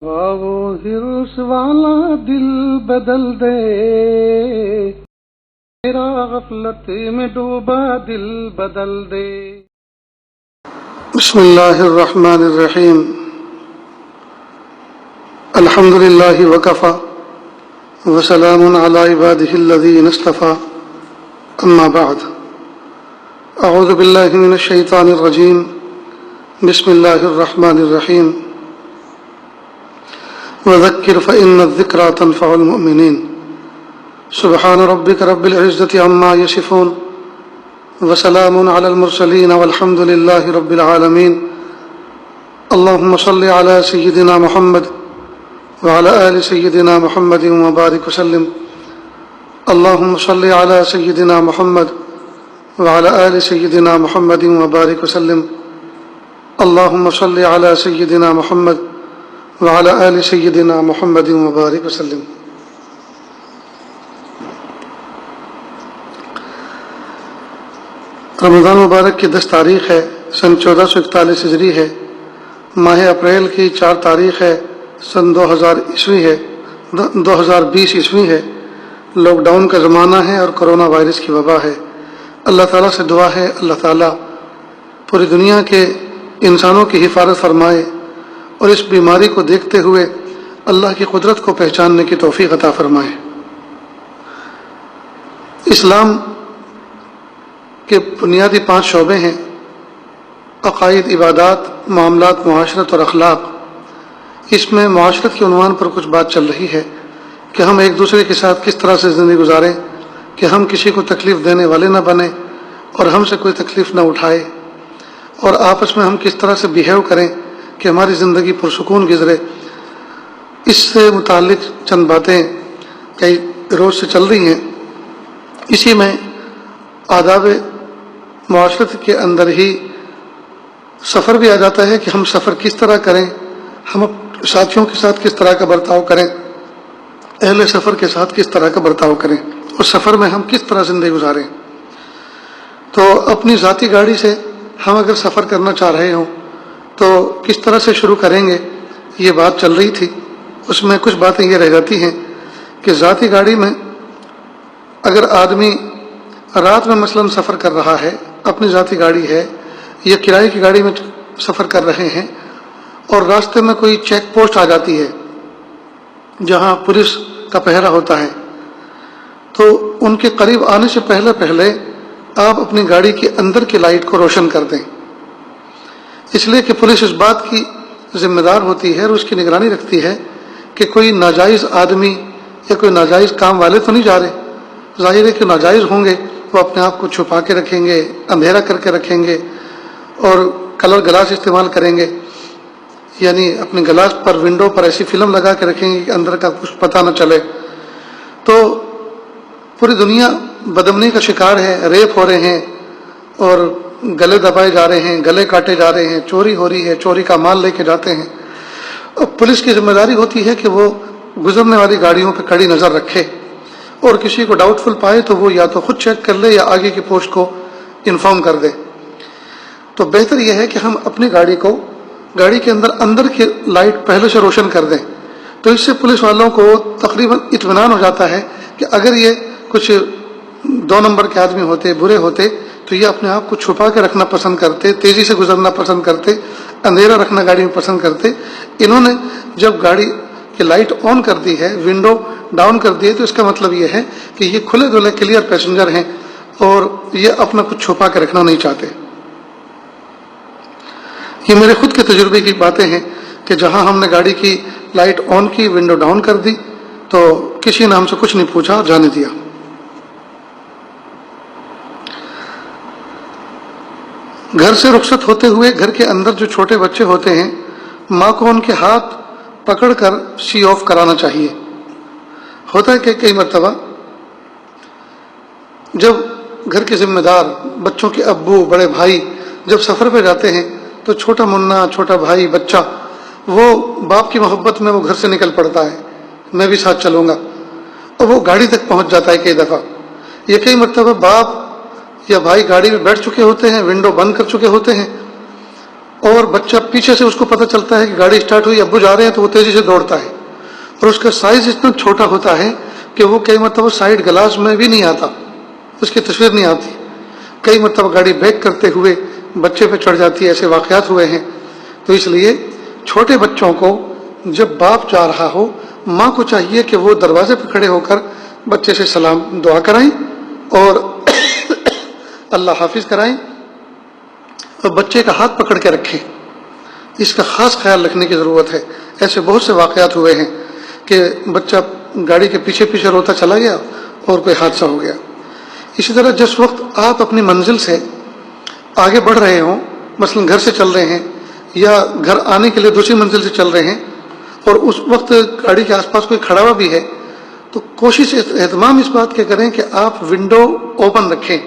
وہ ہرس والا دل بدل دے، میرا غفلت میں ڈوبا دل بدل دے۔ بسم اللہ الرحمن الرحیم۔ الحمد للہ وکفی وسلام علی عبادہ الذین اصطفی، اما بعد۔ اعوذ باللہ من الشیطان الرجیم، بسم اللہ الرحمن الرحیم۔ وذکر فإن الذکریٰ تنفع المؤمنین۔ سبحان ربک رب العزة عما یصفون، وسلام علی المرسلین والحمد للہ رب العالمین۔ اللہم صل علی سیدنا محمد وعلی آل سیدنا محمد وبارک وسلم۔ اللہم صل علی سیدنا محمد وعلی آل سیدنا محمد وبارک وسلم۔ اللہم صل علی سیدنا محمد وعلی آل سیدنا محمد وبارک وسلم۔ رمضان مبارک کی 10 تاریخ ہے، سن 1441 ہجری ہے۔ ماہ اپریل کی 4 تاریخ ہے، سن 2020 عیسوی ہے۔ لاک ڈاؤن کا زمانہ ہے اور کرونا وائرس کی وبا ہے۔ اللہ تعالیٰ سے دعا ہے اللہ تعالیٰ پوری دنیا کے انسانوں کی حفاظت فرمائے اور اس بیماری کو دیکھتے ہوئے اللہ کی قدرت کو پہچاننے کی توفیق عطا فرمائے۔ اسلام کے بنیادی 5 شعبے ہیں: عقائد، عبادات، معاملات، معاشرت اور اخلاق۔ اس میں معاشرت کے عنوان پر کچھ بات چل رہی ہے کہ ہم ایک دوسرے کے ساتھ کس طرح سے زندگی گزاریں کہ ہم کسی کو تکلیف دینے والے نہ بنیں اور ہم سے کوئی تکلیف نہ اٹھائے، اور آپس میں ہم کس طرح سے بیہیو کریں کہ ہماری زندگی پرسکون گزرے۔ اس سے متعلق چند باتیں کئی روز سے چل رہی ہیں۔ اسی میں آداب معاشرت کے اندر ہی سفر بھی آ جاتا ہے کہ ہم سفر کس طرح کریں، ہم ساتھیوں کے ساتھ کس طرح کا برتاؤ کریں، اہل سفر کے ساتھ کس طرح کا برتاؤ کریں، اور سفر میں ہم کس طرح زندگی گزاریں۔ تو اپنی ذاتی گاڑی سے ہم اگر سفر کرنا چاہ رہے ہوں تو کس طرح سے شروع کریں گے، یہ بات چل رہی تھی۔ اس میں کچھ باتیں یہ رہ جاتی ہیں کہ ذاتی گاڑی میں اگر آدمی رات میں مثلاً سفر کر رہا ہے، اپنی ذاتی گاڑی ہے یا کرائے کی گاڑی میں سفر کر رہے ہیں، اور راستے میں کوئی چیک پوسٹ آ جاتی ہے جہاں پولیس کا پہرا ہوتا ہے، تو ان کے قریب آنے سے پہلے آپ اپنی گاڑی کے اندر کی لائٹ کو روشن کر دیں، اس لیے کہ پولیس اس بات کی ذمہ دار ہوتی ہے اور اس کی نگرانی رکھتی ہے کہ کوئی ناجائز آدمی یا کوئی ناجائز کام والے تو نہیں جا رہے۔ ظاہر ہے کہ ناجائز ہوں گے وہ اپنے آپ کو چھپا کے رکھیں گے، اندھیرا کر کے رکھیں گے اور کلر گلاس استعمال کریں گے، یعنی اپنے گلاس پر، ونڈو پر ایسی فلم لگا کے رکھیں گے کہ اندر کا کچھ پتہ نہ چلے۔ تو پوری دنیا بدامنی کا شکار ہے، ریپ ہو رہے ہیں اور گلے دبائے جا رہے ہیں، گلے کاٹے جا رہے ہیں، چوری ہو رہی ہے، چوری کا مال لے کے جاتے ہیں۔ اب پولیس کی ذمہ داری ہوتی ہے کہ وہ گزرنے والی گاڑیوں پہ کڑی نظر رکھے، اور کسی کو ڈاؤٹ فل پائے تو وہ یا تو خود چیک کر لے یا آگے کی پوسٹ کو انفارم کر دے۔ تو بہتر یہ ہے کہ ہم اپنی گاڑی کے اندر کی لائٹ پہلے سے روشن کر دیں، تو اس سے پولیس والوں کو تقریباً اطمینان ہو جاتا ہے کہ اگر یہ کچھ 2 نمبر کے آدمی ہوتے، برے ہوتے، تو یہ اپنے آپ کو چھپا کے رکھنا پسند کرتے، تیزی سے گزرنا پسند کرتے، اندھیرا رکھنا گاڑی میں پسند کرتے۔ انہوں نے جب گاڑی کی لائٹ آن کر دی ہے، ونڈو ڈاؤن کر دی ہے، تو اس کا مطلب یہ ہے کہ یہ کھلے دھلے کلیئر پیسنجر ہیں اور یہ اپنا کچھ چھپا کے رکھنا نہیں چاہتے۔ یہ میرے خود کے تجربے کی باتیں ہیں کہ جہاں ہم نے گاڑی کی لائٹ آن کی، ونڈو ڈاؤن کر دی، تو کسی نے ہم سے کچھ نہیں پوچھا اور جانے دیا۔ گھر سے رخصت ہوتے ہوئے گھر کے اندر جو چھوٹے بچے ہوتے ہیں، ماں کو ان کے ہاتھ پکڑ کر سی آف کرانا چاہیے۔ ہوتا ہے کہ کئی مرتبہ جب گھر کے ذمہ دار، بچوں کے ابو، بڑے بھائی جب سفر پہ جاتے ہیں تو چھوٹا منا، چھوٹا بھائی، بچہ، وہ باپ کی محبت میں وہ گھر سے نکل پڑتا ہے، میں بھی ساتھ چلوں گا، اور وہ گاڑی تک پہنچ جاتا ہے کئی دفعہ۔ یہ کئی مرتبہ باپ یا بھائی گاڑی میں بیٹھ چکے ہوتے ہیں، ونڈو بند کر چکے ہوتے ہیں، اور بچہ پیچھے سے اس کو پتہ چلتا ہے کہ گاڑی اسٹارٹ ہوئی، ابو جا رہے ہیں، تو وہ تیزی سے دوڑتا ہے، اور اس کا سائز اتنا چھوٹا ہوتا ہے کہ وہ کئی مرتبہ سائڈ گلاس میں بھی نہیں آتا، اس کی تصویر نہیں آتی، کئی مرتبہ گاڑی بریک کرتے ہوئے بچے پہ چڑھ جاتی ہے، ایسے واقعات ہوئے ہیں۔ تو اس لیے چھوٹے بچوں کو جب باپ جا رہا ہو، ماں کو چاہیے کہ وہ دروازے پہ کھڑے ہو کر بچے سے سلام دعا کرائیں اور اللہ حافظ کرائیں، اور بچے کا ہاتھ پکڑ کے رکھیں، اس کا خاص خیال رکھنے کی ضرورت ہے۔ ایسے بہت سے واقعات ہوئے ہیں کہ بچہ گاڑی کے پیچھے پیچھے روتا چلا گیا اور کوئی حادثہ ہو گیا۔ اسی طرح جس وقت آپ اپنی منزل سے آگے بڑھ رہے ہوں، مثلا گھر سے چل رہے ہیں یا گھر آنے کے لیے دوسری منزل سے چل رہے ہیں، اور اس وقت گاڑی کے آس پاس کوئی کھڑا ہوا بھی ہے، تو کوشش اہتمام اس بات کے کریں کہ آپ ونڈو اوپن رکھیں،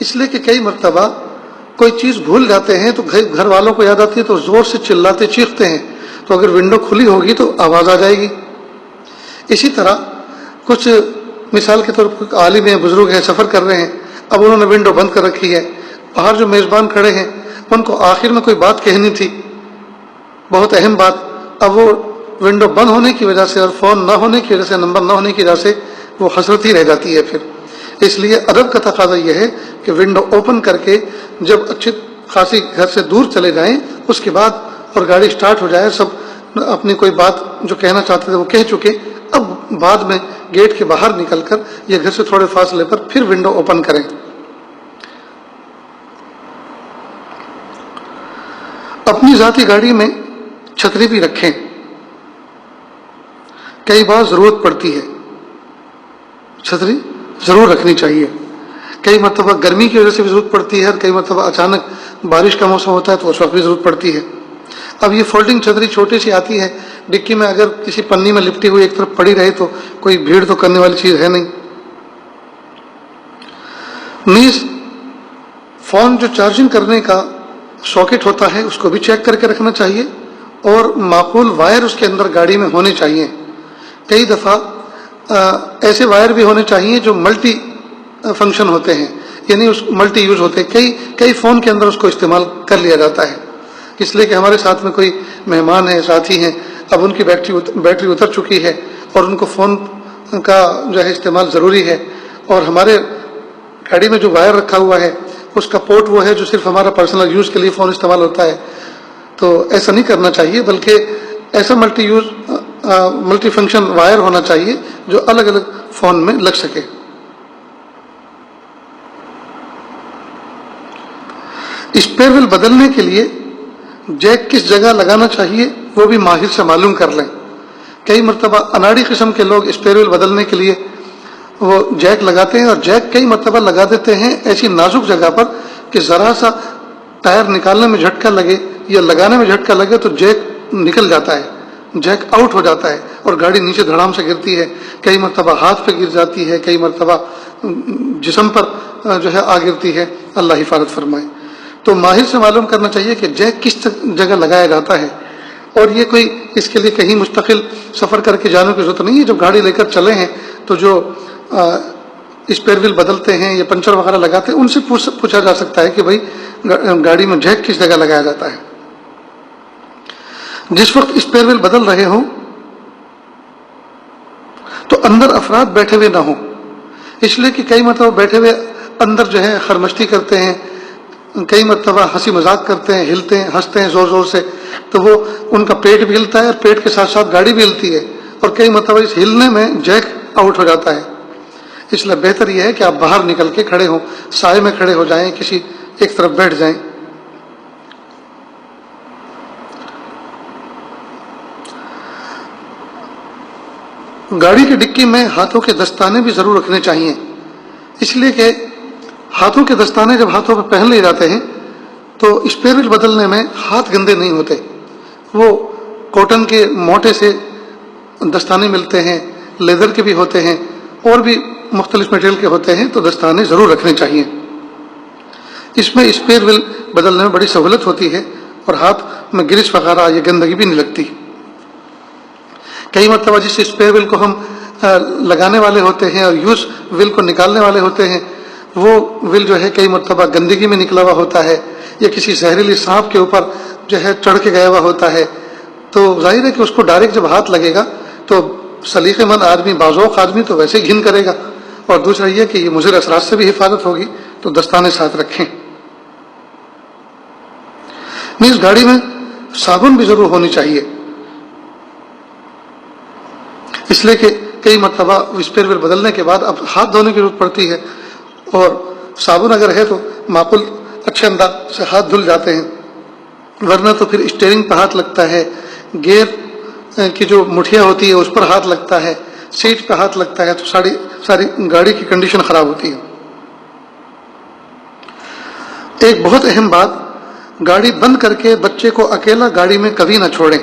اس لیے کہ کئی مرتبہ کوئی چیز بھول جاتے ہیں تو گھر والوں کو یاد آتی ہے تو زور سے چلاتے چیختے ہیں، تو اگر ونڈو کھلی ہوگی تو آواز آ جائے گی۔ اسی طرح کچھ مثال کے طور پر عالم ہیں، بزرگ ہیں، سفر کر رہے ہیں، اب انہوں نے ونڈو بند کر رکھی ہے، باہر جو میزبان کھڑے ہیں ان کو آخر میں کوئی بات کہنی تھی، بہت اہم بات، اب وہ ونڈو بند ہونے کی وجہ سے اور فون نہ ہونے کی وجہ سے، نمبر نہ ہونے کی وجہ سے وہ حسرت ہی رہ جاتی ہے۔ پھر اس لیے ادب کا تقاضا یہ ہے کہ ونڈو اوپن کر کے جب اچھی خاصی گھر سے دور چلے جائیں، اس کے بعد اور گاڑی سٹارٹ ہو جائے، سب اپنی کوئی بات جو کہنا چاہتے تھے وہ کہہ چکے، اب بعد میں گیٹ کے باہر نکل کر یا گھر سے تھوڑے فاصلے پر پھر ونڈو اوپن کریں۔ اپنی ذاتی گاڑی میں چھتری بھی رکھیں، کئی بار ضرورت پڑتی ہے، چھتری ضرور رکھنی چاہیے، کئی مرتبہ گرمی کی وجہ سے بھی ضرورت پڑتی ہے، اور کئی مرتبہ اچانک بارش کا موسم ہوتا ہے تو اس وقت بھی ضرورت پڑتی ہے۔ اب یہ فولڈنگ چھتری چھوٹی سی آتی ہے، ڈکی میں اگر کسی پنی میں لپٹی ہوئی ایک طرف پڑی رہے تو کوئی بھیڑ تو کرنے والی چیز ہے نہیں۔ نیز فون جو چارجنگ کرنے کا ساکٹ ہوتا ہے اس کو بھی چیک کر کے رکھنا چاہیے، اور معقول وائر اس کے اندر گاڑی میں ہونے چاہیے۔ کئی دفعہ ایسے وائر بھی ہونے چاہیے جو ملٹی فنکشن ہوتے ہیں، یعنی اس ملٹی یوز ہوتے ہیں، کئی فون کے اندر اس کو استعمال کر لیا جاتا ہے، اس لیے کہ ہمارے ساتھ میں کوئی مہمان ہیں، ساتھی ہیں، اب ان کی بیٹری اتر چکی ہے اور ان کو فون کا جو ہے استعمال ضروری ہے، اور ہمارے گاڑی میں جو وائر رکھا ہوا ہے اس کا پورٹ وہ ہے جو صرف ہمارا پرسنل یوز کے لیے فون استعمال ہوتا ہے، تو ایسا نہیں کرنا چاہیے، بلکہ ایسا ملٹی فنکشن وائر ہونا چاہیے جو الگ الگ فون میں لگ سکے۔ اسپیئر ویل بدلنے کے لیے جیک کس جگہ لگانا چاہیے وہ بھی ماہر سے معلوم کر لیں۔ کئی مرتبہ اناڑی قسم کے لوگ اسپیئر ویل بدلنے کے لیے وہ جیک لگاتے ہیں، اور جیک کئی مرتبہ لگا دیتے ہیں ایسی نازک جگہ پر کہ ذرا سا ٹائر نکالنے میں جھٹکا لگے یا لگانے میں جھٹکا لگے تو جیک نکل جاتا ہے، جیک آؤٹ ہو جاتا ہے اور گاڑی نیچے دھڑام سے گرتی ہے، کئی مرتبہ ہاتھ پہ گر جاتی ہے، کئی مرتبہ جسم پر جو ہے آ گرتی ہے، اللہ حفاظت فرمائے۔ تو ماہر سے معلوم کرنا چاہیے کہ جیک کس جگہ لگایا جاتا ہے، اور یہ کوئی اس کے لیے کہیں مستقل سفر کر کے جانے کی ضرورت نہیں ہے، جب گاڑی لے کر چلے ہیں تو جو اسپیئر ویل بدلتے ہیں یا پنچر وغیرہ لگاتے ہیں ان سے پوچھا جا سکتا ہے کہ بھائی گاڑی میں جیک کس جگہ لگایا جاتا ہے۔ جس وقت اسپیئر ویل بدل رہے ہوں تو اندر افراد بیٹھے ہوئے نہ ہوں، اس لیے کہ کئی مرتبہ بیٹھے ہوئے اندر جو ہے خرمستی کرتے ہیں، کئی مرتبہ ہنسی مذاق کرتے ہیں، ہلتے ہیں، ہنستے ہیں زور زور سے، تو وہ ان کا پیٹ بھی ہلتا ہے اور پیٹ کے ساتھ ساتھ گاڑی بھی ہلتی ہے، اور کئی مرتبہ اس ہلنے میں جیک آؤٹ ہو جاتا ہے۔ اس لیے بہتر یہ ہے کہ آپ باہر نکل کے کھڑے ہوں، سائے میں کھڑے ہو جائیں، کسی ایک طرف بیٹھ جائیں۔ گاڑی کی ڈکی میں ہاتھوں کے دستانے بھی ضرور رکھنے چاہیے، اس لیے کہ ہاتھوں کے دستانے جب ہاتھوں پہ پہن لیے جاتے ہیں تو اسپیئر ویل بدلنے میں ہاتھ گندے نہیں ہوتے، وہ کاٹن کے موٹے سے دستانے ملتے ہیں، لیدر کے بھی ہوتے ہیں، اور بھی مختلف میٹیریل کے ہوتے ہیں، تو دستانے ضرور رکھنے چاہیے۔ اس میں اسپیئر ویل بدلنے میں بڑی سہولت ہوتی ہے اور ہاتھ میں گرش وغیرہ یا گندگی بھی نہیں لگتی۔ کئی مرتبہ جس اسپیئر ویل کو ہم لگانے والے ہوتے ہیں اور یوز ویل کو نکالنے والے ہوتے ہیں، وہ ول جو ہے کئی مرتبہ گندگی میں نکلا ہوا ہوتا ہے یا کسی زہریلی سانپ کے اوپر جو ہے چڑھ کے گیا ہوا ہوتا ہے، تو ظاہر ہے کہ اس کو ڈائریکٹ جب ہاتھ لگے گا تو سلیقے مند آدمی، بازوق آدمی تو ویسے ہی گھن کرے گا، اور دوسرا یہ کہ یہ مضر اثرات سے بھی حفاظت ہوگی، تو دستانے ساتھ رکھیں۔ نیز گاڑی میں صابن بھی ضرور ہونی چاہیے، اس لیے کہ کئی مرتبہ اسپیئر ویل بدلنے کے بعد اب ہاتھ دھونے کی ضرورت پڑتی ہے، اور صابن اگر ہے تو معقول اچھے انداز سے ہاتھ دھل جاتے ہیں، ورنہ تو پھر اسٹیئرنگ پہ ہاتھ لگتا ہے، گیئر کی جو مٹھیاں ہوتی ہے اس پر ہاتھ لگتا ہے، سیٹ پہ ہاتھ لگتا ہے، تو ساری گاڑی کی کنڈیشن خراب ہوتی ہے۔ ایک بہت اہم بات، گاڑی بند کر کے بچے کو اکیلا گاڑی میں کبھی نہ چھوڑیں۔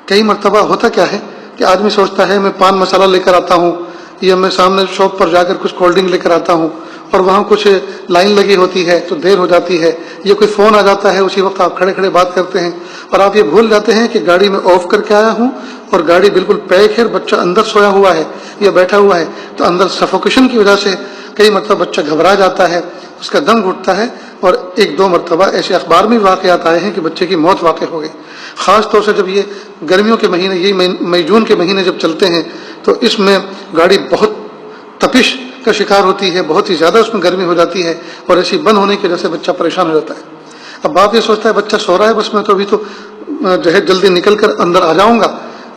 کئی مرتبہ ہوتا کیا ہے کہ آدمی سوچتا ہے میں پان مسالہ لے کر آتا ہوں، یا میں سامنے شاپ پر جا کر کچھ کولڈ ڈرنک لے کر آتا ہوں، اور وہاں کچھ لائن لگی ہوتی ہے تو دیر ہو جاتی ہے، یا کوئی فون آ جاتا ہے، اسی وقت آپ کھڑے کھڑے بات کرتے ہیں، اور آپ یہ بھول جاتے ہیں کہ گاڑی میں آف کر کے آیا ہوں اور گاڑی بالکل پیک ہے، بچہ اندر سویا ہوا ہے یا بیٹھا ہوا ہے، تو اندر سفوکیشن کی وجہ سے کئی مرتبہ بچہ گھبرا جاتا ہے، اس کا دم گھٹتا ہے، اور ایک دو مرتبہ ایسے اخبار میں واقعات آئے ہیں کہ بچے کی موت واقع ہو گئی۔ خاص طور سے جب یہ گرمیوں کے مہینے، یہی مئی جون کے مہینے جب چلتے ہیں، تو اس میں گاڑی بہت تپش کا شکار ہوتی ہے، بہت ہی زیادہ اس میں گرمی ہو جاتی ہے، اور ایسی بند ہونے کی وجہ سے بچہ پریشان ہو جاتا ہے۔ اب باپ یہ سوچتا ہے بچہ سو رہا ہے، بس میں تو ابھی تو جو ہے جلدی نکل کر اندر آ جاؤں گا،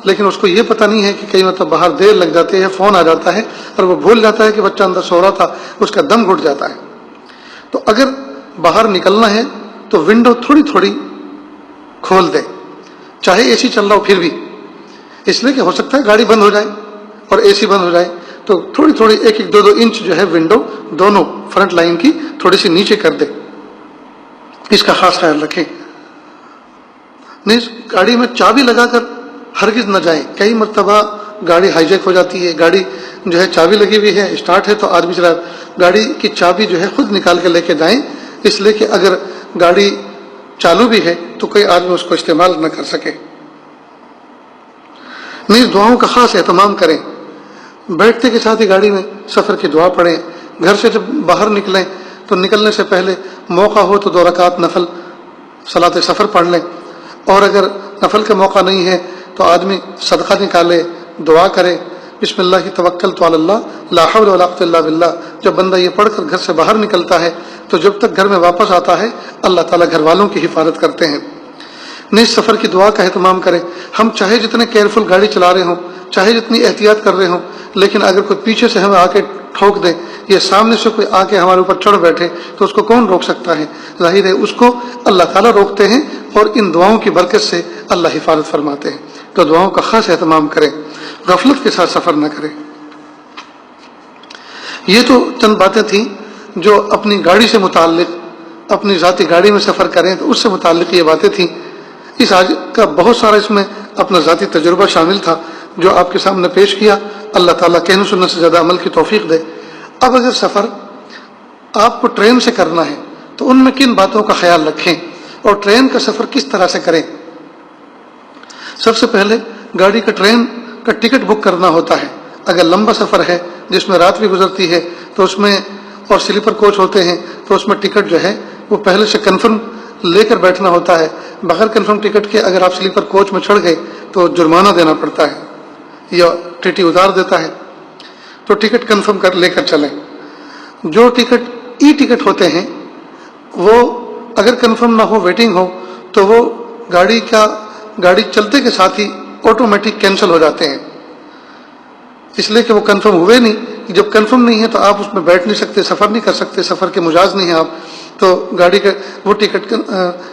لیکن اس کو یہ پتہ نہیں ہے کہ کئی مطلب باہر دیر لگ جاتی ہے، فون آ جاتا ہے، اور وہ بھول جاتا ہے کہ بچہ اندر سو رہا تھا، اس کا دم گھٹ جاتا ہے۔ تو اگر باہر نکلنا ہے تو ونڈو تھوڑی تھوڑی کھول دے، چاہے اے سی چل رہا ہو پھر بھی، اس لیے کہ ہو سکتا ہے گاڑی بند ہو جائے اور اے سی بند ہو جائے، تو تھوڑی تھوڑی ایک دو انچ جو ہے ونڈو دونوں فرنٹ لائن کی تھوڑی سی نیچے کر دے، اس کا خاص خیال رکھیں۔ نہیں، گاڑی میں چابی لگا کر ہرگز نہ جائیں۔ کئی مرتبہ گاڑی ہائی جیک ہو جاتی ہے، گاڑی جو ہے چابی لگی ہوئی ہے، اسٹارٹ ہے تو آدمی چلا، گاڑی کی چابی جو ہے خود نکال کے لے کے جائیں، اس لیے کہ اگر گاڑی چالو بھی ہے تو کوئی آدمی اس کو استعمال نہ کر سکے۔ نیز دعاؤں کا خاص اہتمام کریں، بیٹھتے کے ساتھ ہی گاڑی میں سفر کی دعا پڑھیں۔ گھر سے جب باہر نکلیں تو نکلنے سے پہلے موقع ہو تو 2 رکعت نفل صلاۃ سفر پڑھ لیں، اور اگر نفل کا موقع نہیں ہے تو آدمی صدقہ نکالے، دعا کرے، بسم اللہ کی توکلت علی اللہ لا حول ولا قوۃ الا باللہ۔ جب بندہ یہ پڑھ کر گھر سے باہر نکلتا ہے تو جب تک گھر میں واپس آتا ہے اللہ تعالیٰ گھر والوں کی حفاظت کرتے ہیں۔ نیز سفر کی دعا کا اہتمام کریں۔ ہم چاہے جتنے کیئرفل گاڑی چلا رہے ہوں، چاہے جتنی احتیاط کر رہے ہوں، لیکن اگر کوئی پیچھے سے ہمیں آ کے ٹھوک دے یا سامنے سے کوئی آ کے ہمارے اوپر چڑھ بیٹھے تو اس کو کون روک سکتا ہے؟ ظاہر ہے اس کو اللہ تعالیٰ روکتے ہیں، اور ان دعاؤں کی برکت سے اللہ حفاظت فرماتے ہیں۔ تو دعاؤں کا خاص اہتمام کریں، غفلت کے ساتھ سفر نہ کریں۔ یہ تو چند باتیں تھیں جو اپنی گاڑی سے متعلق، اپنی ذاتی گاڑی میں سفر کریں تو اس سے متعلق یہ باتیں تھیں۔ اس آج کا بہت سارا اس میں اپنا ذاتی تجربہ شامل تھا جو آپ کے سامنے پیش کیا۔ اللہ تعالیٰ کہنے سننے سے زیادہ عمل کی توفیق دے۔ اب اگر سفر آپ کو ٹرین سے کرنا ہے تو ان میں کن باتوں کا خیال رکھیں اور ٹرین کا سفر کس طرح سے کریں؟ سب سے پہلے گاڑی کا ٹرین کا ٹکٹ بک کرنا ہوتا ہے۔ اگر لمبا سفر ہے جس میں رات بھی گزرتی ہے تو اس میں، اور سلیپر کوچ ہوتے ہیں تو اس میں ٹکٹ جو ہے وہ پہلے سے کنفرم لے کر بیٹھنا ہوتا ہے۔ بغیر کنفرم ٹکٹ کے اگر آپ سلیپر کوچ میں چڑھ گئے تو جرمانہ دینا پڑتا ہے یا ٹی ٹی اتار دیتا ہے، تو ٹکٹ کنفرم لے کر چلیں۔ جو ٹکٹ ای ٹکٹ ہوتے ہیں وہ اگر کنفرم نہ ہو، ویٹنگ ہو، تو وہ گاڑی چلتے کے ساتھ ہی آٹومیٹک کینسل ہو جاتے ہیں، اس لیے کہ وہ کنفرم ہوئے نہیں۔ جب کنفرم نہیں ہے تو آپ اس میں بیٹھ نہیں سکتے، سفر نہیں کر سکتے، سفر کے مجاز نہیں ہیں آپ، تو گاڑی کا وہ ٹکٹ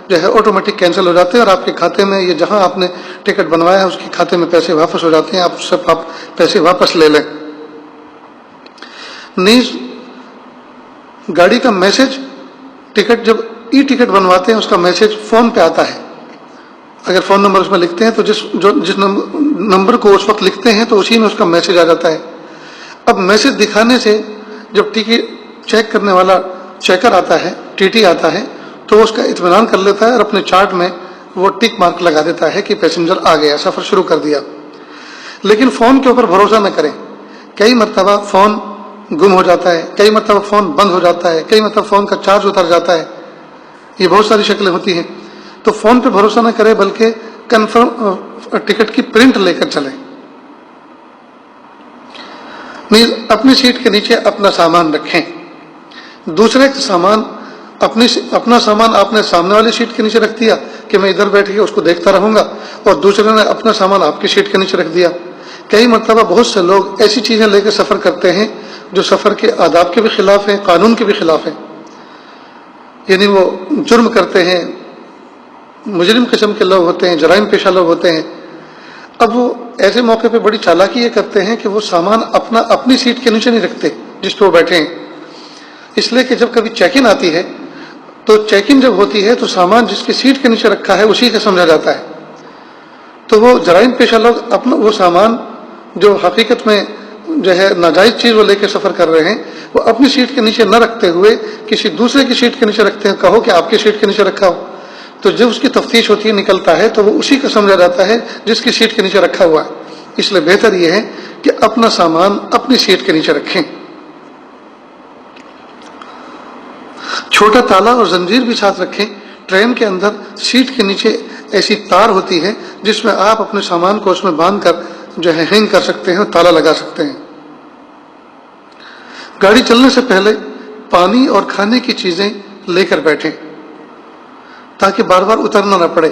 جو ہے آٹومیٹک کینسل ہو جاتے ہیں، اور آپ کے کھاتے میں، یہ جہاں آپ نے ٹکٹ بنوایا ہے اس کے کھاتے میں پیسے واپس ہو جاتے ہیں، آپ پیسے واپس لے لیں۔ نیز گاڑی کا میسج، ٹکٹ جب ای ٹکٹ بنواتے ہیں اس کا میسج فون پہ آتا ہے۔ اگر فون نمبر اس میں لکھتے ہیں تو جس نمبر کو اس وقت لکھتے ہیں تو اسی میں اس کا میسج آ جاتا ہے۔ اب میسج دکھانے سے جب ٹکٹ چیک کرنے والا چیکر آتا ہے، ٹی ٹی آتا ہے، تو اس کا اطمینان کر لیتا ہے اور اپنے چارٹ میں وہ ٹک مارک لگا دیتا ہے کہ پیسنجر آ گیا، سفر شروع کر دیا۔ لیکن فون کے اوپر بھروسہ نہ کریں۔ کئی مرتبہ فون گم ہو جاتا ہے، کئی مرتبہ فون بند ہو جاتا ہے، کئی مرتبہ فون کا چارج اتر جاتا ہے، یہ بہت ساری شکلیں ہوتی ہیں. تو فون پہ بھروسہ نہ کرے بلکہ کنفرم ٹکٹ کی پرنٹ لے کر چلیں. نیز اپنی سیٹ کے نیچے اپنا سامان رکھیں. دوسرے کا سامان اپنا سامان آپ نے سامنے والی سیٹ کے نیچے رکھ دیا کہ میں ادھر بیٹھ کے اس کو دیکھتا رہوں گا، اور دوسرے نے اپنا سامان آپ کی سیٹ کے نیچے رکھ دیا. کئی مرتبہ بہت سے لوگ ایسی چیزیں لے کے سفر کرتے ہیں جو سفر کے آداب کے بھی خلاف ہیں، قانون کے بھی خلاف ہیں. یعنی وہ جرم کرتے ہیں، مجرم قسم کے لوگ ہوتے ہیں، جرائم پیشہ لوگ ہوتے ہیں. اب وہ ایسے موقع پہ بڑی چالاکی یہ کرتے ہیں کہ وہ سامان اپنی سیٹ کے نیچے نہیں رکھتے جس پہ وہ بیٹھے ہیں. اس لیے کہ جب کبھی چیک ان آتی ہے تو چیک ان جب ہوتی ہے تو سامان جس کی سیٹ کے نیچے رکھا ہے اسی کا سمجھا جاتا ہے. تو وہ جرائم پیشہ لوگ اپنا وہ سامان جو حقیقت میں جو ہے ناجائز چیز وہ لے کے سفر کر رہے ہیں وہ اپنی سیٹ کے نیچے نہ رکھتے ہوئے کسی دوسرے کی سیٹ کے نیچے رکھتے ہیں. کہو کہ آپ کی سیٹ کے نیچے رکھا ہو، تو جب اس کی تفتیش ہوتی ہے نکلتا ہے تو وہ اسی کا سمجھا جاتا ہے جس کی سیٹ کے نیچے رکھا ہوا ہے. اس لیے بہتر یہ ہے کہ اپنا سامان اپنی سیٹ کے نیچے رکھیں. چھوٹا تالا اور زنجیر بھی ساتھ رکھیں. ٹرین کے اندر سیٹ کے نیچے ایسی تار ہوتی ہے جس میں آپ اپنے سامان کو اس میں باندھ کر جو ہے ہینگ کر سکتے ہیں اور تالا لگا سکتے ہیں. گاڑی چلنے سے پہلے پانی اور کھانے کی چیزیں لے کر بیٹھیں تاکہ بار بار اترنا نہ پڑے.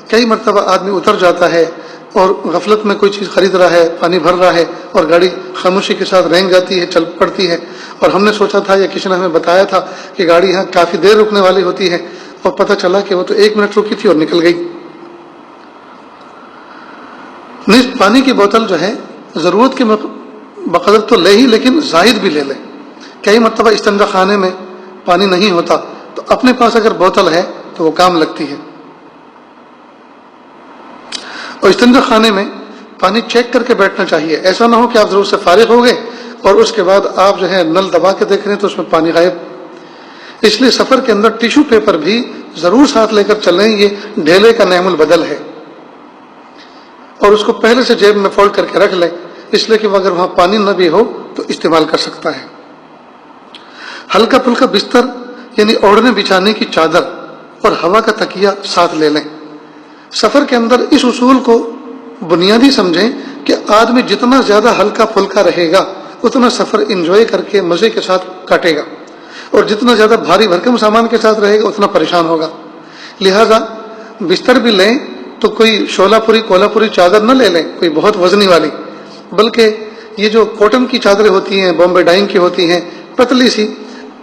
کئی مرتبہ آدمی اتر جاتا ہے اور غفلت میں کوئی چیز خرید رہا ہے، پانی بھر رہا ہے اور گاڑی خاموشی کے ساتھ رینگ جاتی ہے، چل پڑتی ہے. اور ہم نے سوچا تھا یا کسی نے ہمیں بتایا تھا کہ گاڑی یہاں کافی دیر رکنے والی ہوتی ہے اور پتہ چلا کہ وہ تو 1 منٹ رکی تھی اور نکل گئی. پانی کی بوتل جو ہے ضرورت کے بقدر تو لے ہی، لیکن زائد بھی لے لیں. کئی مرتبہ استنجا خانے میں پانی نہیں ہوتا تو اپنے پاس اگر بوتل ہے تو وہ کام لگتی ہے. اور استنجا خانے میں پانی چیک کر کے بیٹھنا چاہیے. ایسا نہ ہو کہ آپ ضرور سے فارغ ہو گئے اور اس کے بعد آپ جو ہے نل دبا کے دیکھ رہے ہیں تو اس میں پانی غائب. اس لیے سفر کے اندر ٹیشو پیپر بھی ضرور ساتھ لے کر چلیں. یہ ڈھیلے کا نعم البدل ہے. اور اس کو پہلے سے جیب میں فولڈ کر کے رکھ لیں، اس لیے کہ اگر وہاں پانی نہ بھی ہو تو استعمال کر سکتا ہے. ہلکا پھلکا بستر یعنی اوڑھنے بچھانے کی چادر اور ہوا کا تکیہ ساتھ لے لیں. سفر کے اندر اس اصول کو بنیادی سمجھیں کہ آدمی جتنا زیادہ ہلکا پھلکا رہے گا اتنا سفر انجوائے کر کے مزے کے ساتھ کاٹے گا، اور جتنا زیادہ بھاری بھرکم سامان کے ساتھ رہے گا اتنا پریشان ہوگا. لہذا بستر بھی لیں تو کوئی شولہ پوری کولہا پوری چادر نہ لے لیں کوئی بہت وزنی والی، بلکہ یہ جو کاٹن کی چادریں ہوتی ہیں، بامبے ڈائنگ کی ہوتی ہیں، پتلی سی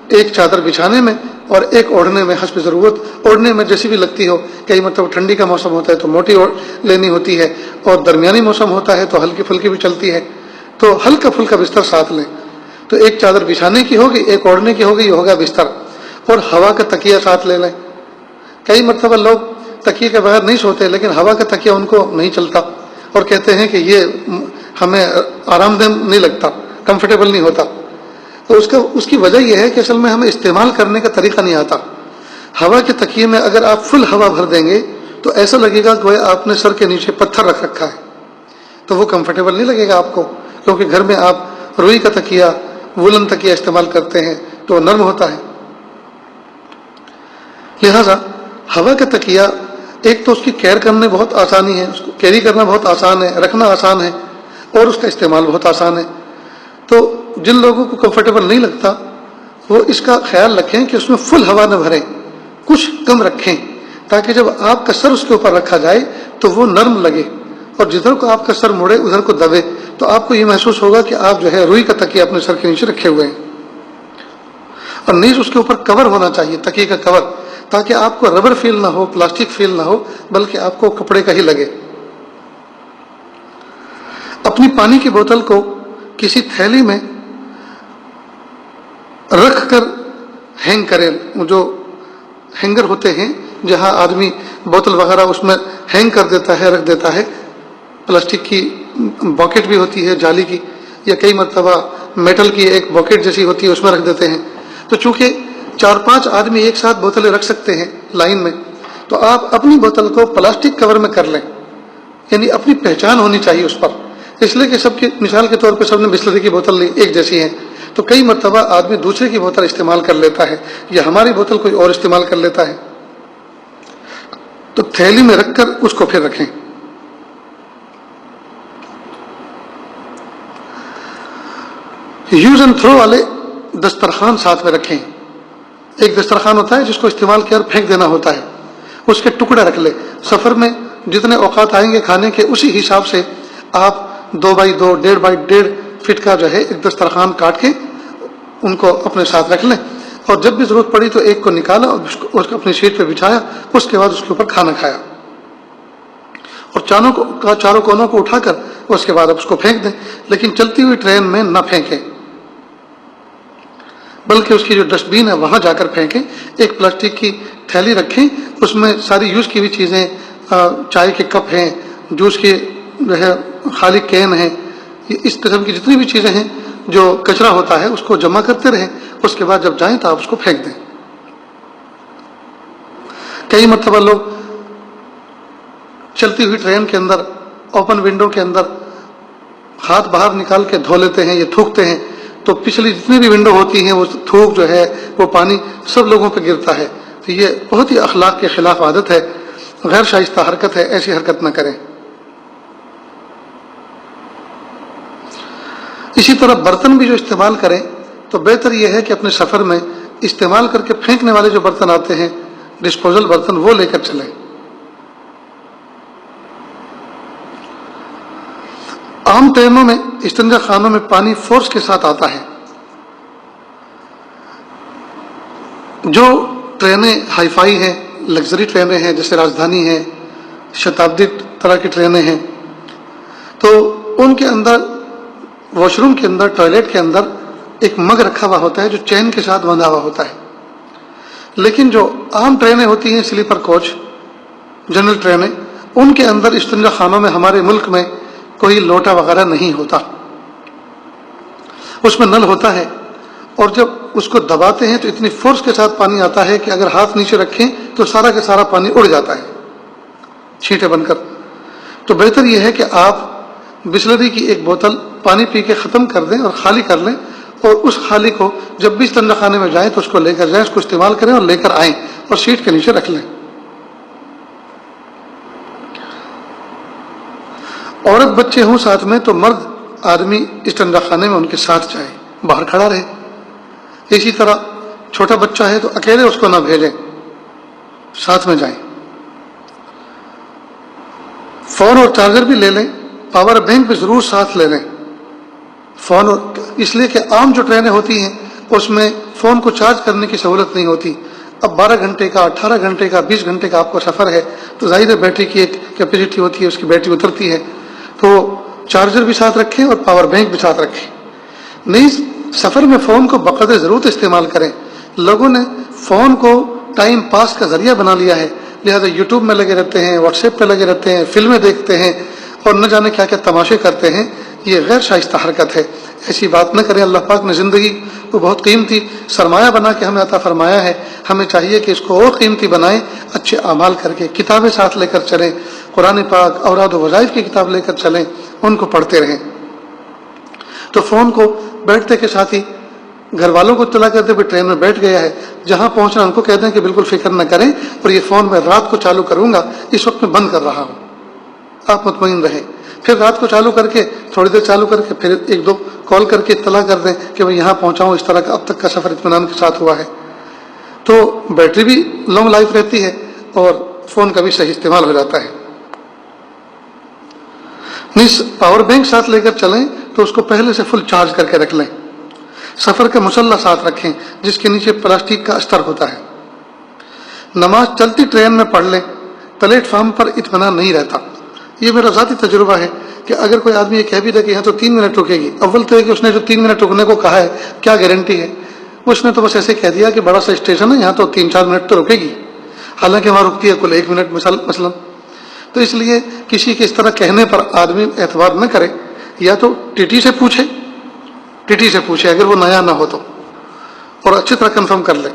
ایک چادر بچھانے میں اور ایک اوڑھنے میں حسب ضرورت. اوڑھنے میں جیسی بھی لگتی ہو، کئی مطلب ٹھنڈی کا موسم ہوتا ہے تو موٹی لینی ہوتی ہے، اور درمیانی موسم ہوتا ہے تو ہلکی پھلکی بھی چلتی ہے. تو ہلکا پھلکا بستر ساتھ لیں. تو ایک چادر بچھانے کی ہوگی، ایک اوڑھنے کی ہوگی، یہ ہوگا بستر. اور ہوا کا تکیہ ساتھ لے لیں. کئی مرتبہ لوگ تکیے کے بغیر نہیں سوتے، لیکن ہوا کا تکیہ ان کو نہیں چلتا اور کہتے ہیں کہ یہ ہمیں آرام دہ نہیں لگتا، کمفرٹیبل نہیں ہوتا. تو اس کی وجہ یہ ہے کہ اصل میں ہمیں استعمال کرنے کا طریقہ نہیں آتا. ہوا کے تکیے میں اگر آپ فل ہوا بھر دیں گے تو ایسا لگے گا کہ آپ نے سر کے نیچے پتھر رکھ رکھا ہے، تو وہ کمفرٹیبل نہیں لگے گا آپ کو. کیونکہ گھر میں آپ روئی کا تکیہ، وولن تکیہ استعمال کرتے ہیں تو وہ نرم ہوتا ہے. لہذا ہوا کا تکیہ ایک تو اس کی کیئر کرنے بہت آسانی ہے، اس کو کیری کرنا بہت آسان ہے، رکھنا آسان ہے، اور اس کا استعمال بہت آسان ہے. تو جن لوگوں کو کمفرٹیبل نہیں لگتا وہ اس کا خیال رکھیں کہ اس میں فل ہوا نہ بھریں، کچھ کم رکھیں، تاکہ جب آپ کا سر اس کے اوپر رکھا جائے تو وہ نرم لگے، اور جدھر کو آپ کا سر مڑے ادھر کو دبے تو آپ کو یہ محسوس ہوگا کہ آپ جو ہے روئی کا تکیہ اپنے سر کے نیچے رکھے ہوئے ہیں. اور نیز اس کے اوپر کور ہونا چاہیے، تکیے کا کور، تاکہ آپ کو ربر فیل نہ ہو، پلاسٹک فیل نہ ہو، بلکہ آپ کو کپڑے کا ہی لگے. اپنی پانی کی بوتل کو کسی تھیلی میں رکھ کر ہینگ کریں. جو ہینگر ہوتے ہیں جہاں آدمی بوتل وغیرہ اس میں ہینگ کر دیتا ہے، رکھ دیتا ہے. پلاسٹک کی باکٹ بھی ہوتی ہے جالی کی، یا کئی مرتبہ میٹل کی ایک باکٹ جیسی ہوتی ہے اس میں رکھ دیتے ہیں. تو چونکہ 4-5 آدمی ایک ساتھ بوتلیں رکھ سکتے ہیں لائن میں، تو آپ اپنی بوتل کو پلاسٹک کور میں کر لیں. یعنی اپنی پہچان ہونی چاہیے اس پر. اس لیے کہ سب کی مثال کے طور پہ سب نے بسلری کی بوتل لی، ایک جیسی ہے، تو کئی مرتبہ آدمی دوسرے کی بوتل استعمال کر لیتا ہے یا ہماری بوتل کوئی اور استعمال کر لیتا ہے، تو تھیلی میں رکھ کر اس کو پھر رکھیں۔ یوز اینڈ تھرو والے دسترخوان ساتھ میں رکھیں۔ ایک دسترخوان ہوتا ہے جس کو استعمال کیا اور پھینک دینا ہوتا ہے، اس کے ٹکڑے رکھ لے۔ سفر میں جتنے اوقات آئیں گے کھانے کے، اسی حساب سے آپ 2x2 1.5x1.5 فٹ کا جو ہے ایک دسترخوان کاٹ کے ان کو اپنے ساتھ رکھ لیں، اور جب بھی ضرورت پڑی تو ایک کو نکالا اور اس کو اپنی سیٹ پہ بچھایا، اس کے بعد اس کے اوپر کھانا کھایا، اور چاروں کونوں کو اٹھا کر اس کے بعد آپ اس کو پھینک دیں، لیکن چلتی ہوئی ٹرین میں نہ پھینکیں، بلکہ اس کی جو ڈسٹ بین ہے وہاں جا کر پھینکیں۔ ایک پلاسٹک کی تھیلی رکھیں، اس میں ساری یوز کی ہوئی چیزیں، چائے کے کپ ہیں، جوس کے جو ہے خالی کین ہیں، اس قسم کی جتنی بھی چیزیں ہیں جو کچرا ہوتا ہے اس کو جمع کرتے رہیں، اس کے بعد جب جائیں تو آپ اس کو پھینک دیں۔ کئی مرتبہ لوگ چلتی ہوئی ٹرین کے اندر اوپن ونڈو کے اندر ہاتھ باہر نکال کے دھو لیتے ہیں یا تھوکتے ہیں، تو پچھلی جتنی بھی ونڈو ہوتی ہیں وہ تھوک جو ہے وہ پانی سب لوگوں پہ گرتا ہے، تو یہ بہت ہی اخلاق کے خلاف عادت ہے، غیر شائستہ حرکت ہے، ایسی حرکت نہ کریں۔ اسی طرح برتن بھی جو استعمال کریں تو بہتر یہ ہے کہ اپنے سفر میں استعمال کر کے پھینکنے والے جو برتن آتے ہیں، ڈسپوزل برتن، وہ لے کر چلیں۔ عام ٹرینوں میں استنجا خانوں میں پانی فورس کے ساتھ آتا ہے۔ جو ٹرینیں ہائی فائی ہیں، لگژری ٹرینیں ہیں، جیسے راجدھانی ہے، شتابدی طرح کی ٹرینیں ہیں، تو ان کے اندر واش روم کے اندر، ٹوائلٹ کے اندر ایک مگ رکھا ہوا ہوتا ہے جو چین کے ساتھ بندھا ہوا ہوتا ہے، لیکن جو عام ٹرینیں ہوتی ہیں، سلیپر کوچ، جنرل ٹرینیں، ان کے اندر استنجا خانوں میں ہمارے ملک میں کوئی لوٹا وغیرہ نہیں ہوتا، اس میں نل ہوتا ہے، اور جب اس کو دباتے ہیں تو اتنی فورس کے ساتھ پانی آتا ہے کہ اگر ہاتھ نیچے رکھیں تو سارا کا سارا پانی اڑ جاتا ہے چھینٹے بن کر۔ تو بہتر یہ ہے کہ آپ بسلری کی ایک بوتل پانی پی کے ختم کر دیں اور خالی کر لیں، اور اس خالی کو جب بھی استنجا خانے میں جائیں تو اس کو لے کر جائیں، اس کو استعمال کریں اور لے کر آئیں اور سیٹ کے نیچے رکھ لیں۔ عورت بچے ہوں ساتھ میں تو مرد آدمی استنجا خانے میں ان کے ساتھ جائے، باہر کھڑا رہے۔ اسی طرح چھوٹا بچہ ہے تو اکیلے اس کو نہ بھیجیں، ساتھ میں جائیں۔ فون اور چارجر بھی لے لیں، پاور بینک بھی ضرور ساتھ لے لیں۔ فون اس لیے کہ عام جو ٹرینیں ہوتی ہیں اس میں فون کو چارج کرنے کی سہولت نہیں ہوتی۔ اب 12 گھنٹے کا، 18 گھنٹے کا، 20 گھنٹے کا آپ کو سفر ہے تو ظاہر ہے بیٹری کی ایک کیپیسٹی ہوتی ہے، اس کی بیٹری اترتی ہے، تو چارجر بھی ساتھ رکھیں اور پاور بینک بھی ساتھ رکھیں۔ نہیں، سفر میں فون کو بقدر ضرورت استعمال کریں۔ لوگوں نے فون کو ٹائم پاس کا ذریعہ بنا لیا ہے، لہذا یوٹیوب میں لگے رہتے ہیں، واٹس ایپ پہ لگے رہتے ہیں، فلمیں دیکھتے ہیں اور نہ جانے کیا کیا تماشے کرتے ہیں۔ یہ غیر شائستہ حرکت ہے، ایسی بات نہ کریں۔ اللہ پاک نے زندگی کو بہت قیمتی سرمایہ بنا کے ہمیں عطا فرمایا ہے، ہمیں چاہیے کہ اس کو اور قیمتی بنائیں، اچھے اعمال کر کے، کتابیں ساتھ لے کر چلیں، قرآن پاک، اوراد و وظائف کی کتاب لے کر چلیں، ان کو پڑھتے رہیں۔ تو فون کو بیٹھتے کے ساتھ ہی گھر والوں کو اطلاع کر دیں کہ ٹرین میں بیٹھ گیا ہے، جہاں پہنچنا ان کو کہہ دیں کہ بالکل فکر نہ کریں، اور یہ فون میں رات کو چالو کروں گا، اس وقت میں بند کر رہا ہوں، آپ مطمئن رہیں۔ پھر رات کو چالو کر کے تھوڑی دیر چالو کر کے پھر 1-2 کال کر کے اطلاع کر دیں کہ میں یہاں پہنچا ہوں، اس طرح کا اب تک کا سفر اطمینان کے ساتھ ہوا ہے، تو بیٹری بھی لانگ لائف رہتی ہے اور فون کا بھی صحیح استعمال ہو جاتا ہے۔ پاور بینک ساتھ لے کر چلیں تو اس کو پہلے سے فل چارج کر کے رکھ لیں۔ سفر کا مسلح ساتھ رکھیں جس کے نیچے پلاسٹک کا استر ہوتا ہے۔ نماز چلتی ٹرین میں پڑھ لیں، پلیٹ فارم پر اطمینان نہیں رہتا۔ یہ میرا ذاتی تجربہ ہے کہ اگر کوئی آدمی یہ کہہ بھی دے کہ یہاں تو 3 منٹ رکے گی، اول تو ہے کہ اس نے جو 3 منٹ رکنے کو کہا ہے کیا گارنٹی ہے؟ اس نے تو بس ایسے کہہ دیا کہ بڑا سا اسٹیشن ہے، یہاں تو 3-4 منٹ تو رکے گی، حالانکہ وہاں رکتی ہے کل 1 منٹ مثلا۔ تو اس لیے کسی کے اس طرح کہنے پر آدمی اعتبار نہ کرے، یا تو ٹی ٹی سے پوچھے اگر وہ نیا نہ ہو تو، اور اچھی طرح کنفرم کر لے،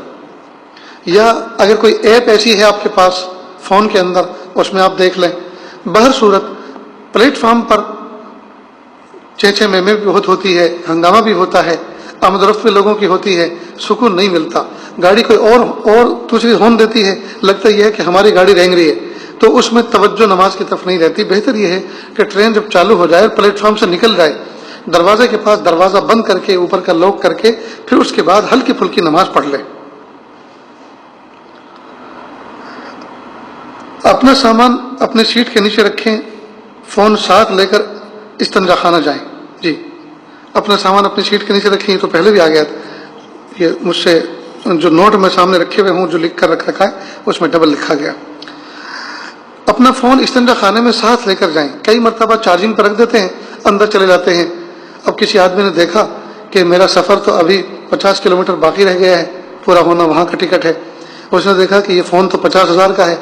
یا اگر کوئی ایپ ایسی ہے آپ کے پاس فون کے اندر اس میں آپ دیکھ لیں۔ بہر صورت پلیٹ فارم پر چہچہ میں بھی بہت ہوتی ہے، ہنگامہ بھی ہوتا ہے، آمد و رفت میں لوگوں کی ہوتی ہے، سکون نہیں ملتا. گاڑی کوئی اور دوسری ہارن دیتی ہے، لگتا یہ ہے کہ ہماری گاڑی رینگ رہی ہے، تو اس میں توجہ نماز کی طرف نہیں رہتی. بہتر یہ ہے کہ ٹرین جب چالو ہو جائے، پلیٹ فارم سے نکل جائے، دروازے کے پاس دروازہ بند کر کے اوپر کا لاک کر کے پھر اس کے بعد ہلکی پھلکی نماز پڑھ لے. اپنا سامان اپنے سیٹ کے نیچے رکھیں، فون ساتھ لے کر استنجا خانہ جائیں. جی، اپنا سامان اپنی سیٹ کے نیچے رکھیں. یہ تو پہلے بھی آ گیا تھا، یہ مجھ سے جو نوٹ میں سامنے رکھے ہوئے ہوں جو لکھ کر رکھا ہے اس میں ڈبل لکھا گیا. اپنا فون استنجا خانے میں ساتھ لے کر جائیں. کئی مرتبہ چارجنگ پر رکھ دیتے ہیں، اندر چلے جاتے ہیں. اب کسی آدمی نے دیکھا کہ میرا سفر تو ابھی 50 کلومیٹر باقی رہ گیا ہے پورا ہونا، وہاں کا ٹکٹ ہے. اس نے دیکھا کہ یہ فون تو 50,000 کا ہے،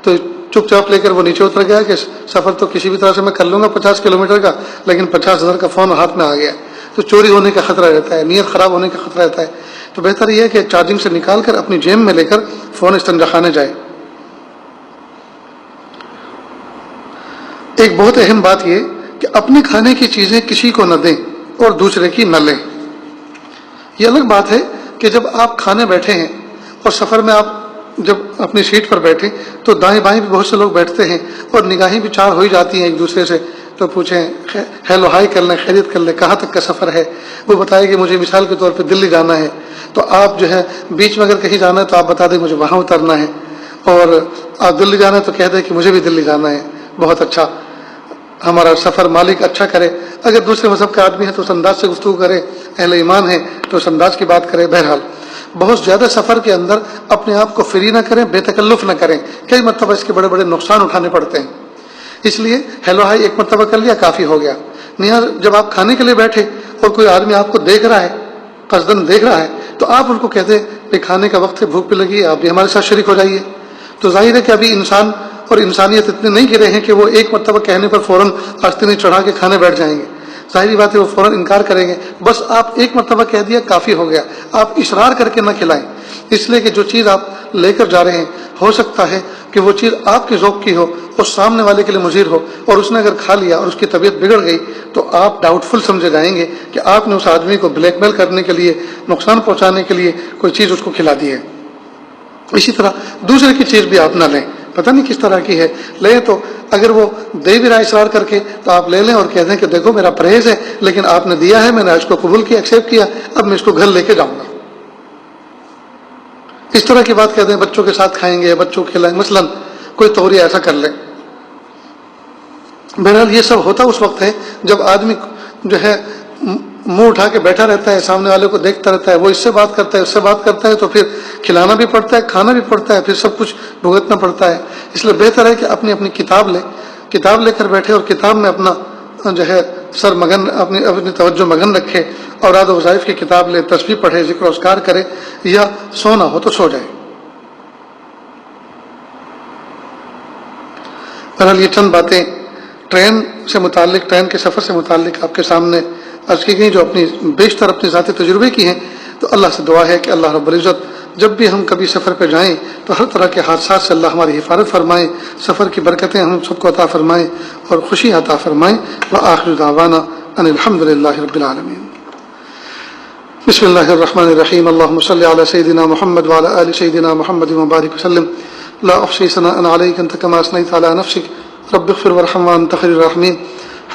تو چپ چاپ لے کر وہ نیچے اتر گیا کہ سفر تو کسی بھی طرح سے میں کر لوں گا 50 کلومیٹر کا، لیکن 50,000 کا فون ہاتھ میں آ گیا. تو چوری ہونے کا خطرہ رہتا ہے، نیت خراب ہونے کا خطرہ رہتا ہے. تو بہتر یہ ہے کہ چارجنگ سے نکال کر اپنی جیب میں لے کر فون استنجا خانے جائے. ایک بہت اہم بات یہ کہ اپنے کھانے کی چیزیں کسی کو نہ دیں اور دوسرے کی نہ لیں. یہ الگ بات ہے کہ جب آپ کھانے بیٹھے ہیں اور سفر میں آپ جب اپنی سیٹ پر بیٹھے تو دائیں بائیں بھی بہت سے لوگ بیٹھتے ہیں اور نگاہیں بھی چار ہو ہی جاتی ہیں ایک دوسرے سے. تو پوچھیں، ہیلو ہائی کر لیں، خیریت کر لیں، کہاں تک کا سفر ہے. وہ بتائے کہ مجھے مثال کے طور پہ دلی جانا ہے، تو آپ جو ہے بیچ میں اگر کہیں جانا ہے تو آپ بتا دیں مجھے وہاں اترنا ہے. اور آپ دلی جانا ہے تو کہہ دیں کہ مجھے بھی دلی جانا ہے. بہت اچھا، ہمارا سفر مالک اچھا کرے. اگر دوسرے مذہب کا آدمی ہے تو اس انداز سے گفتگو کرے، اہل ایمان ہے تو اس انداز کی بات کرے. بہرحال بہت زیادہ سفر کے اندر اپنے آپ کو فری نہ کریں، بے تکلف نہ کریں. کئی مرتبہ اس کے بڑے بڑے نقصان اٹھانے پڑتے ہیں. اس لیے ہیلو ہائی ایک مرتبہ کر لیا کافی ہو گیا. نہایت جب آپ کھانے کے لیے بیٹھے اور کوئی آدمی آپ کو دیکھ رہا ہے، قصدن دیکھ رہا ہے، تو آپ ان کو کہتے کہ کھانے کا وقت ہے، بھوک بھی لگی ہے، آپ بھی ہمارے ساتھ شریک ہو جائیے. تو ظاہر ہے کہ ابھی انسان اور انسانیت اتنے نہیں گرے ہیں کہ وہ ایک مرتبہ کہنے پر فوراً آستینی چڑھا کے کھانے بیٹھ جائیں گے. ظاہری بات ہے وہ فوراً انکار کریں گے. بس آپ ایک مرتبہ کہہ دیا کافی ہو گیا. آپ اصرار کر کے نہ کھلائیں، اس لیے کہ جو چیز آپ لے کر جا رہے ہیں ہو سکتا ہے کہ وہ چیز آپ کے ذوق کی ہو اور سامنے والے کے لیے مضر ہو، اور اس نے اگر کھا لیا اور اس کی طبیعت بگڑ گئی تو آپ ڈاؤٹ فل سمجھے جائیں گے کہ آپ نے اس آدمی کو بلیک میل کرنے کے لیے، نقصان پہنچانے کے لیے کوئی چیز اس کو کھلا دی ہے. اسی طرح دوسرے کی چیز بھی آپ نہ لیں، پتہ نہیں کس طرح کی ہے. لیں تو اگر وہ دے بھی رہا اصرار کر کے تو آپ لے لیں اور کہہ دیں کہ دیکھو میرا پرہیز ہے، لیکن آپ نے دیا ہے، میں نے اس کو قبول کیا، ایکسیپٹ کیا، اب میں اس کو گھر لے کے جاؤں گا. اس طرح کی بات کہہ دیں. بچوں کے ساتھ کھائیں گے، بچوں کو کھلائیں، مثلا کوئی توریہ ایسا کر لیں. بہرحال یہ سب ہوتا اس وقت ہے جب آدمی جو ہے منہ اٹھا کے بیٹھا رہتا ہے، سامنے والے کو دیکھتا رہتا ہے، وہ اس سے بات کرتا ہے، اس سے بات کرتا ہے، تو پھر کھلانا بھی پڑتا ہے، کھانا بھی پڑتا ہے، پھر سب کچھ بھگتنا پڑتا ہے. اس لیے بہتر ہے کہ اپنی اپنی کتاب لے کر بیٹھے اور کتاب میں اپنا جو ہے سر مگن، اپنی توجہ مگن رکھے، اوراد و وظائف کی کتاب لے، تسبیح پڑھے، ذکر و اذکار کرے، یا سونا ہو تو سو جائے. بہرحال یہ چند باتیں ٹرین سے متعلق، ٹرین کے سفر سے متعلق آپ کے سامنے عرض کی گئی، جو اپنی بیشتر اپنے ذاتی تجربے کی ہیں. تو اللہ سے دعا ہے کہ اللہ رب العزت جب بھی ہم کبھی سفر پہ جائیں تو ہر طرح کے حادثات سے اللہ ہماری حفاظت فرمائے، سفر کی برکتیں ہم سب کو عطا فرمائے اور خوشی عطا فرمائے. وآخر دعوانا ان الحمد للہ رب العالمین. بسم اللہ الرحمن الرحیم. اللہم صلی علی سیدنا محمد وعلی آل سیدنا محمد وبارک وسلم. لا احصی ثناء علیک انت کما اثنیت علی نفسک رب اغفر وارحم وانت خیر الراحمین.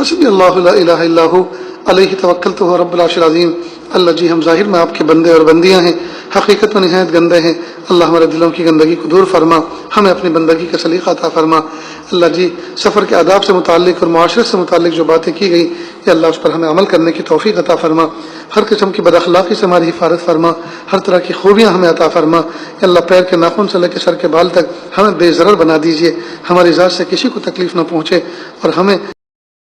حسبی اللہ لا الہ الا ہو علیہ توکلت ہو رب العرش العظیم. اللہ جی ہم ظاہر میں آپ کے بندے اور بندیاں ہیں، حقیقت میں نہایت گندے ہیں. اللہ ہمارے دلوں کی گندگی کو دور فرما، ہمیں اپنی بندگی کا سلیقہ عطا فرما. اللہ جی سفر کے آداب سے متعلق اور معاشرت سے متعلق جو باتیں کی گئی یا اللہ اس پر ہمیں عمل کرنے کی توفیق عطا فرما. ہر قسم کی بد اخلاقی سے ہماری حفاظت فرما، ہر طرح کی خوبیاں ہمیں عطا فرما. اللہ پیر کے ناخن سے لے کے سر کے بال تک ہمیں بے ضرر بنا دیجیے، ہماری ذات سے کسی کو تکلیف نہ پہنچے اور ہمیں